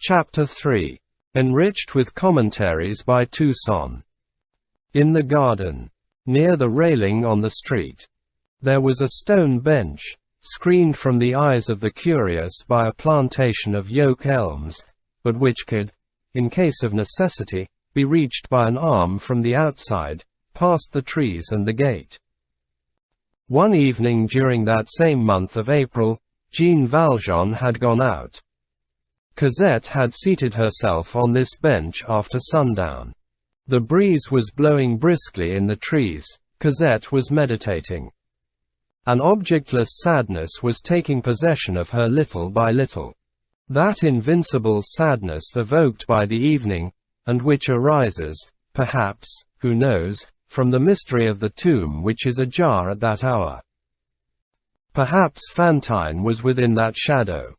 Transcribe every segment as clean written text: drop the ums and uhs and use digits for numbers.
Chapter 3. Enriched with commentaries by Toussaint. In the garden, near the railing on the street, there was a stone bench, screened from the eyes of the curious by a plantation of yoke elms, but which could, in case of necessity, be reached by an arm from the outside, past the trees and the gate. One evening during that same month of April, Jean Valjean had gone out. Cosette had seated herself on this bench after sundown. The breeze was blowing briskly in the trees. Cosette was meditating. An objectless sadness was taking possession of her little by little. That invincible sadness evoked by the evening, and which arises, perhaps, who knows, from the mystery of the tomb which is ajar at that hour. Perhaps Fantine was within that shadow.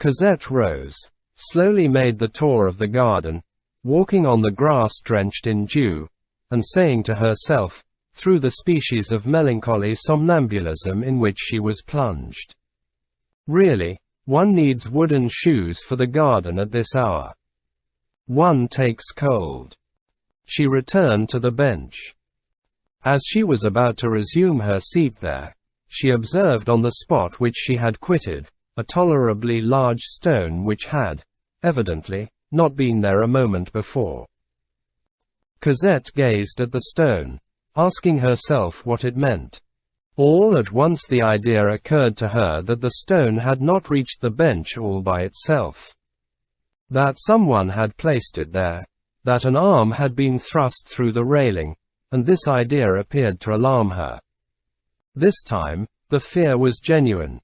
Cosette rose, slowly made the tour of the garden, walking on the grass drenched in dew, and saying to herself, through the species of melancholy somnambulism in which she was plunged, "Really, one needs wooden shoes for the garden at this hour. One takes cold." She returned to the bench. As she was about to resume her seat there, she observed on the spot which she had quitted, a tolerably large stone which had, evidently, not been there a moment before. Cosette gazed at the stone, asking herself what it meant. All at once the idea occurred to her that the stone had not reached the bench all by itself. That someone had placed it there, that an arm had been thrust through the railing, and this idea appeared to alarm her. This time, the fear was genuine.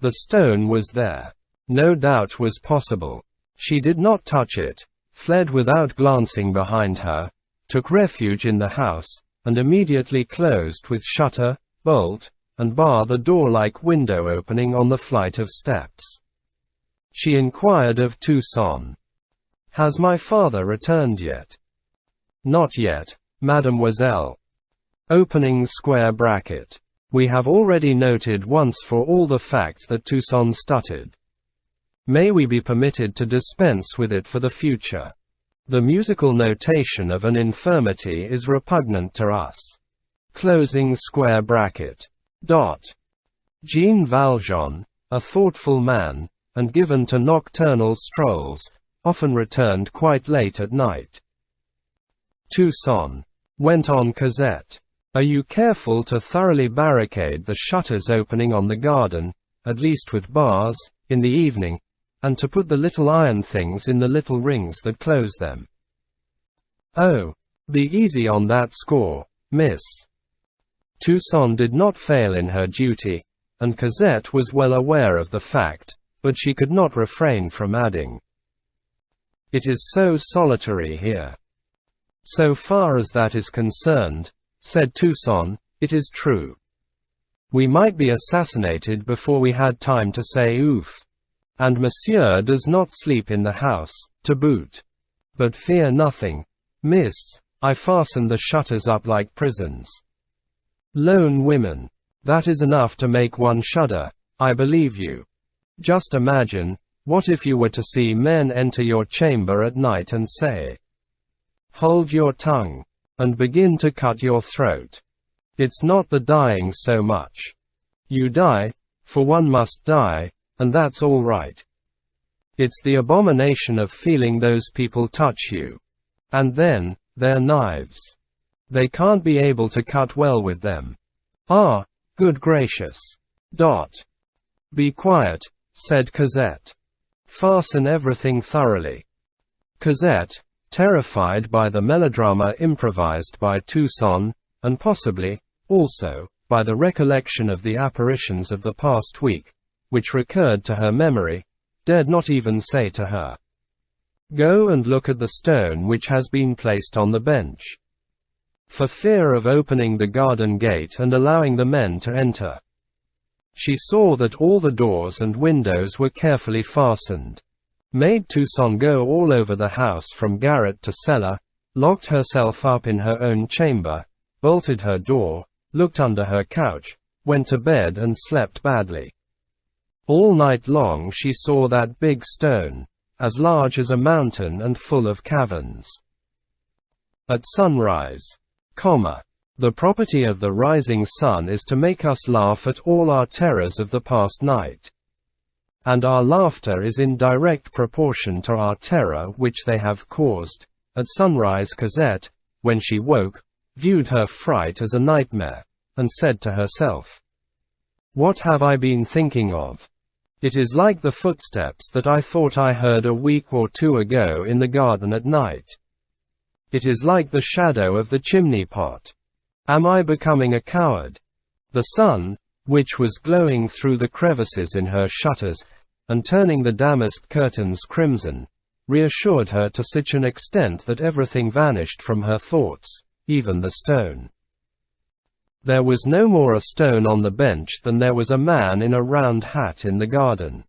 The stone was there. No doubt was possible. She did not touch it, fled without glancing behind her, took refuge in the house, and immediately closed with shutter, bolt, and bar the door-like window opening on the flight of steps. She inquired of Toussaint, "Has my father returned yet?" "Not yet, mademoiselle." Opening square bracket. We have already noted once for all the fact that Toussaint stuttered. May we be permitted to dispense with it for the future. The musical notation of an infirmity is repugnant to us. Closing square bracket. Jean Valjean, a thoughtful man, and given to nocturnal strolls, often returned quite late at night. "Toussaint," went on Cosette, "are you careful to thoroughly barricade the shutters opening on the garden, at least with bars, in the evening, and to put the little iron things in the little rings that close them?" "Oh, be easy on that score, miss." Toussaint did not fail in her duty, and Cosette was well aware of the fact, but she could not refrain from adding, "It is so solitary here." "So far as that is concerned," said Toussaint, "it is true. We might be assassinated before we had time to say oof. And monsieur does not sleep in the house, to boot. But fear nothing, miss, I fastened the shutters up like prisons. Lone women. That is enough to make one shudder, I believe you. Just imagine, what if you were to see men enter your chamber at night and say, 'Hold your tongue,' and begin to cut your throat. It's not the dying so much. You die, for one must die, and that's all right. It's the abomination of feeling those people touch you. And then, their knives. They can't be able to cut well with them. Ah, good gracious. Be quiet," said Cosette. "Fasten everything thoroughly." Cosette, terrified by the melodrama improvised by Toussaint, and possibly, also, by the recollection of the apparitions of the past week, which recurred to her memory, dared not even say to her, "Go and look at the stone which has been placed on the bench," for fear of opening the garden gate and allowing the men to enter. She saw that all the doors and windows were carefully fastened, made Toussaint go all over the house from garret to cellar, locked herself up in her own chamber, bolted her door, looked under her couch, went to bed and slept badly. All night long she saw that big stone, as large as a mountain and full of caverns. At sunrise, the property of the rising sun is to make us laugh at all our terrors of the past night. And our laughter is in direct proportion to our terror which they have caused. At sunrise Cosette, when she woke, viewed her fright as a nightmare, and said to herself, "What have I been thinking of? It is like the footsteps that I thought I heard a week or two ago in the garden at night. It is like the shadow of the chimney pot. Am I becoming a coward?" The sun, which was glowing through the crevices in her shutters, and turning the damask curtains crimson, reassured her to such an extent that everything vanished from her thoughts, even the stone. There was no more a stone on the bench than there was a man in a round hat in the garden.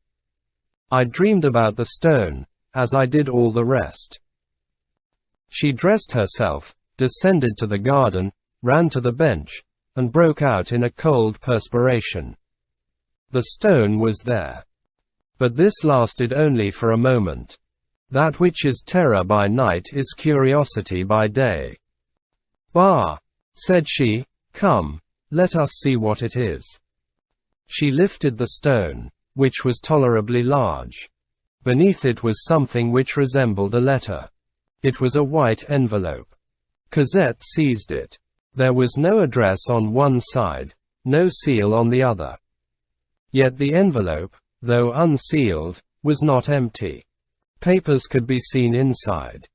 I dreamed about the stone, as I did all the rest. She dressed herself, descended to the garden, ran to the bench, and broke out in a cold perspiration. The stone was there. But this lasted only for a moment. That which is terror by night is curiosity by day. "Bah!" said she, "come, let us see what it is." She lifted the stone, which was tolerably large. Beneath it was something which resembled a letter. It was a white envelope. Cosette seized it. There was no address on one side, no seal on the other. Yet the envelope, though unsealed, was not empty. Papers could be seen inside.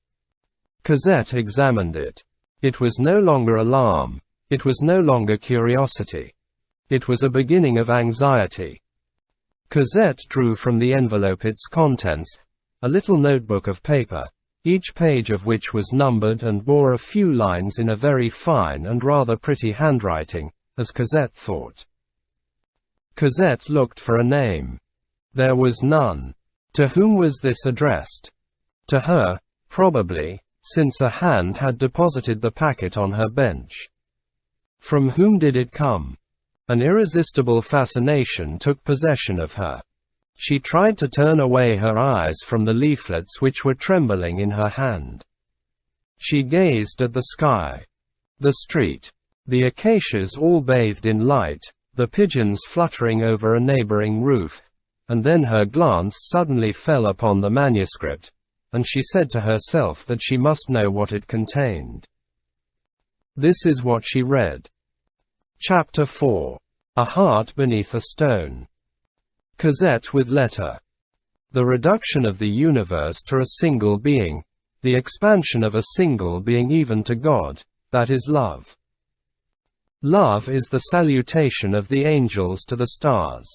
Cosette examined it. It was no longer alarm. It was no longer curiosity. It was a beginning of anxiety. Cosette drew from the envelope its contents, a little notebook of paper, each page of which was numbered and bore a few lines in a very fine and rather pretty handwriting, as Cosette thought. Cosette looked for a name. There was none. To whom was this addressed? To her, probably, since a hand had deposited the packet on her bench. From whom did it come? An irresistible fascination took possession of her. She tried to turn away her eyes from the leaflets which were trembling in her hand. She gazed at the sky, the street, the acacias all bathed in light, the pigeons fluttering over a neighboring roof, and then her glance suddenly fell upon the manuscript, and she said to herself that she must know what it contained. This is what she read. Chapter 4. A Heart Beneath a Stone. Cosette with letter. The reduction of the universe to a single being, the expansion of a single being even to God, that is love. Love is the salutation of the angels to the stars.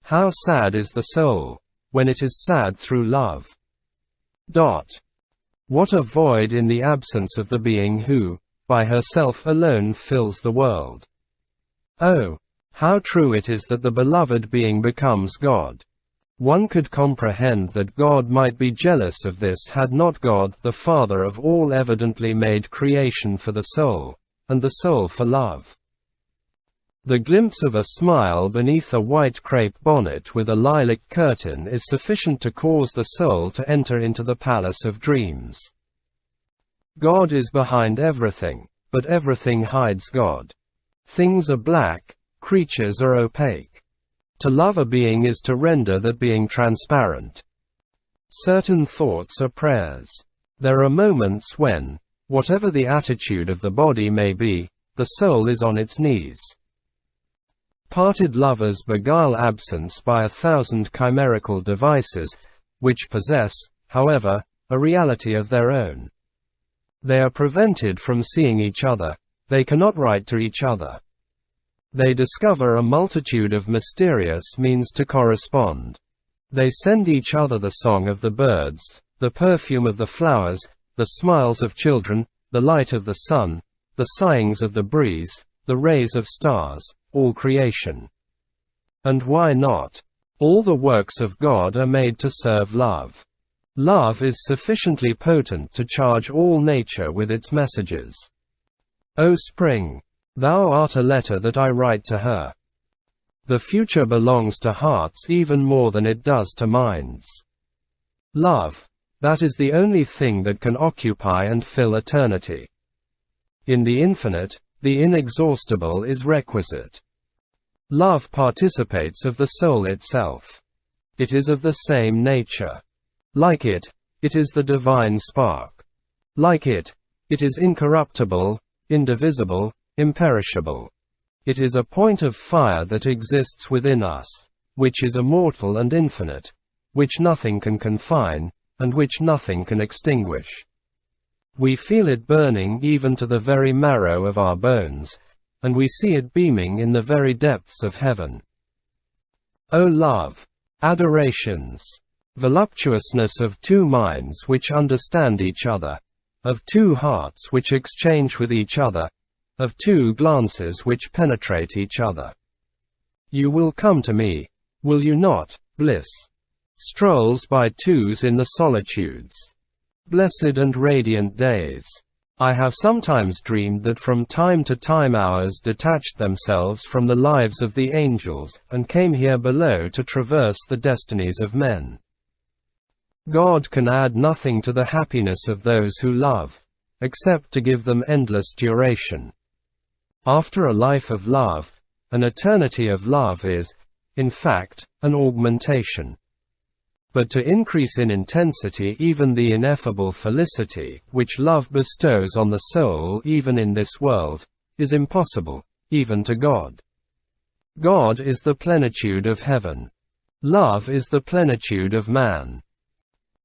How sad is the soul, when it is sad through love. What a void in the absence of the being who, by herself alone fills the world. Oh, how true it is that the beloved being becomes God. One could comprehend that God might be jealous of this had not God, the Father of all, evidently made creation for the soul, and the soul for love. The glimpse of a smile beneath a white crepe bonnet with a lilac curtain is sufficient to cause the soul to enter into the palace of dreams. God is behind everything, but everything hides God. Things are black, creatures are opaque. To love a being is to render that being transparent. Certain thoughts are prayers. There are moments when, whatever the attitude of the body may be, the soul is on its knees. Parted lovers beguile absence by 1,000 chimerical devices, which possess, however, a reality of their own. They are prevented from seeing each other, they cannot write to each other. They discover a multitude of mysterious means to correspond. They send each other the song of the birds, the perfume of the flowers, the smiles of children, the light of the sun, the sighings of the breeze, the rays of stars, all creation. And why not? All the works of God are made to serve love. Love is sufficiently potent to charge all nature with its messages. O spring, thou art a letter that I write to her. The future belongs to hearts even more than it does to minds. Love. That is the only thing that can occupy and fill eternity. In the infinite, the inexhaustible is requisite. Love participates of the soul itself. It is of the same nature. Like it, it is the divine spark. Like it, it is incorruptible, indivisible, imperishable. It is a point of fire that exists within us, which is immortal and infinite, which nothing can confine, and which nothing can extinguish. We feel it burning even to the very marrow of our bones, and we see it beaming in the very depths of heaven. O love! Adorations! Voluptuousness of two minds which understand each other, of two hearts which exchange with each other, of two glances which penetrate each other. You will come to me, will you not, bliss? Strolls by twos in the solitudes. Blessed and radiant days. I have sometimes dreamed that from time to time hours detached themselves from the lives of the angels, and came here below to traverse the destinies of men. God can add nothing to the happiness of those who love, except to give them endless duration. After a life of love, an eternity of love is, in fact, an augmentation. But to increase in intensity even the ineffable felicity which love bestows on the soul even in this world, is impossible, even to God. God is the plenitude of heaven. Love is the plenitude of man.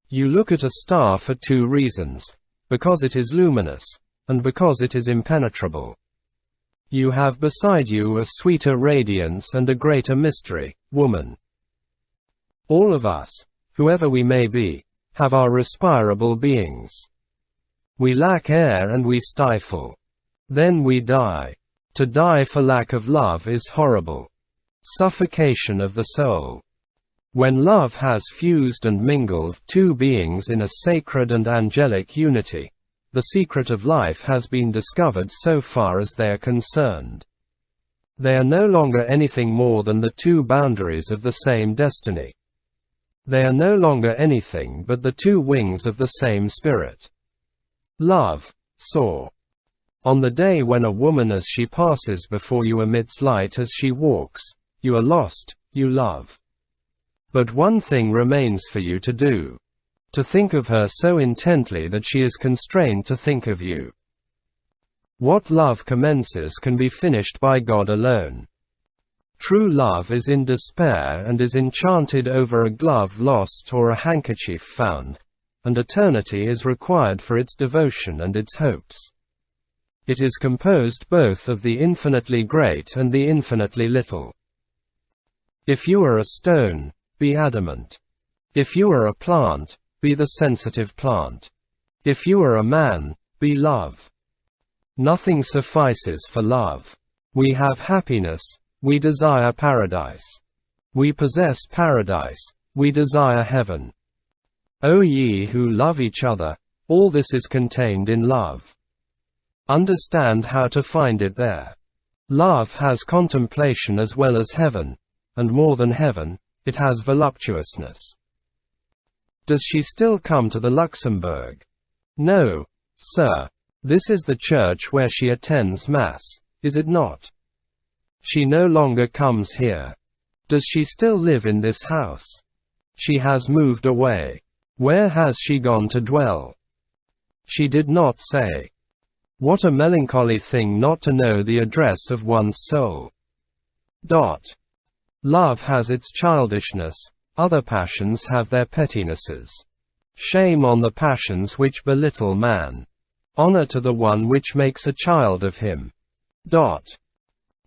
You look at a star for two reasons: because it is luminous, and because it is impenetrable. You have beside you a sweeter radiance and a greater mystery, woman. All of us, whoever we may be, have our respirable beings. We lack air and we stifle. Then we die. To die for lack of love is horrible. Suffocation of the soul. When love has fused and mingled two beings in a sacred and angelic unity, the secret of life has been discovered so far as they are concerned. They are no longer anything more than the two boundaries of the same destiny. They are no longer anything but the two wings of the same spirit. Love, soar. On the day when a woman as she passes before you emits light as she walks, you are lost, you love. But one thing remains for you to do. To think of her so intently that she is constrained to think of you. What love commences can be finished by God alone. True love is in despair and is enchanted over a glove lost or a handkerchief found, and eternity is required for its devotion and its hopes. It is composed both of the infinitely great and the infinitely little. If you are a stone, be adamant. If you are a plant, be the sensitive plant. If you are a man, be love. Nothing suffices for love. We have happiness, we desire paradise. We possess paradise, we desire heaven. O ye who love each other, all this is contained in love. Understand how to find it there. Love has contemplation as well as heaven, and more than heaven, it has voluptuousness. Does she still come to the Luxembourg? No, sir. This is the church where she attends Mass, is it not? She no longer comes here. Does she still live in this house? She has moved away. Where has she gone to dwell? She did not say. What a melancholy thing not to know the address of one's soul. Love has its childishness, other passions have their pettinesses. Shame on the passions which belittle man. Honor to the one which makes a child of him.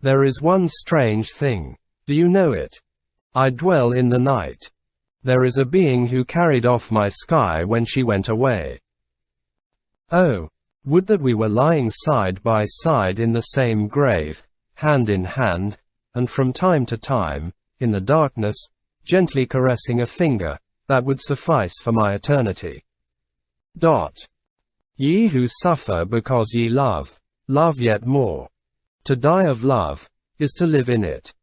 There is one strange thing. Do you know it? I dwell in the night. There is a being who carried off my sky when she went away. Oh, would that we were lying side by side in the same grave, hand in hand, and from time to time, in the darkness, gently caressing a finger, that would suffice for my eternity. Ye who suffer because ye love, love yet more. To die of love, is to live in it.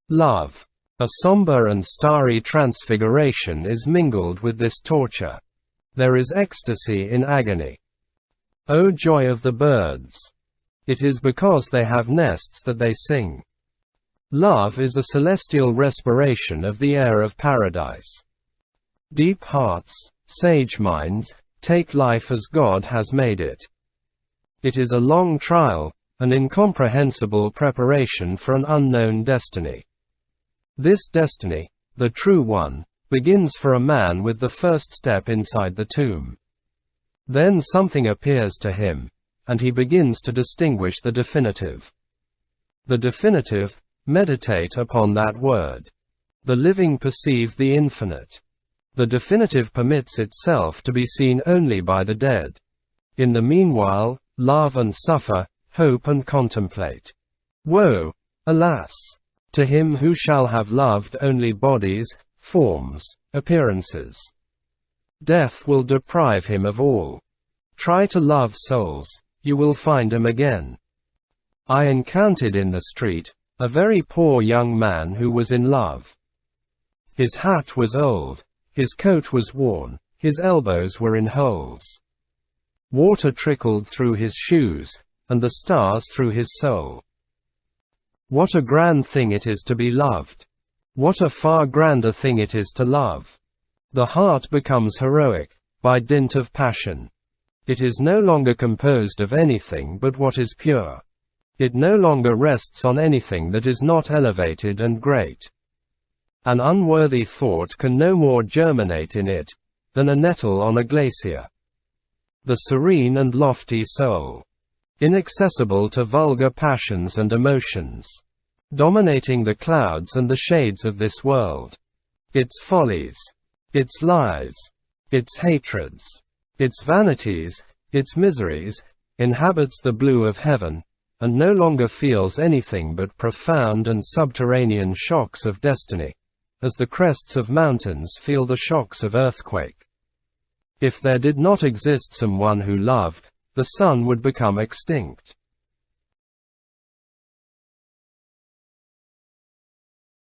Love. A somber and starry transfiguration is mingled with this torture. There is ecstasy in agony. O joy of the birds! It is because they have nests that they sing. Love is a celestial respiration of the air of paradise. Deep hearts, sage minds, take life as God has made it. It is a long trial, an incomprehensible preparation for an unknown destiny. This destiny, the true one, begins for a man with the first step inside the tomb. Then something appears to him, and he begins to distinguish the definitive. The definitive, meditate upon that word. The living perceive the infinite. The definitive permits itself to be seen only by the dead. In the meanwhile, love and suffer, hope and contemplate. Woe, alas, to him who shall have loved only bodies, forms, appearances. Death will deprive him of all. Try to love souls, you will find them again. I encountered in the street a very poor young man who was in love. His hat was old, his coat was worn, his elbows were in holes. Water trickled through his shoes, and the stars through his soul. What a grand thing it is to be loved! What a far grander thing it is to love! The heart becomes heroic, by dint of passion. It is no longer composed of anything but what is pure. It no longer rests on anything that is not elevated and great. An unworthy thought can no more germinate in it than a nettle on a glacier. The serene and lofty soul, inaccessible to vulgar passions and emotions, dominating the clouds and the shades of this world. Its follies, its lies, its hatreds, its vanities, its miseries, inhabits the blue of heaven, and no longer feels anything but profound and subterranean shocks of destiny, as the crests of mountains feel the shocks of earthquake. If there did not exist someone who loved, the sun would become extinct.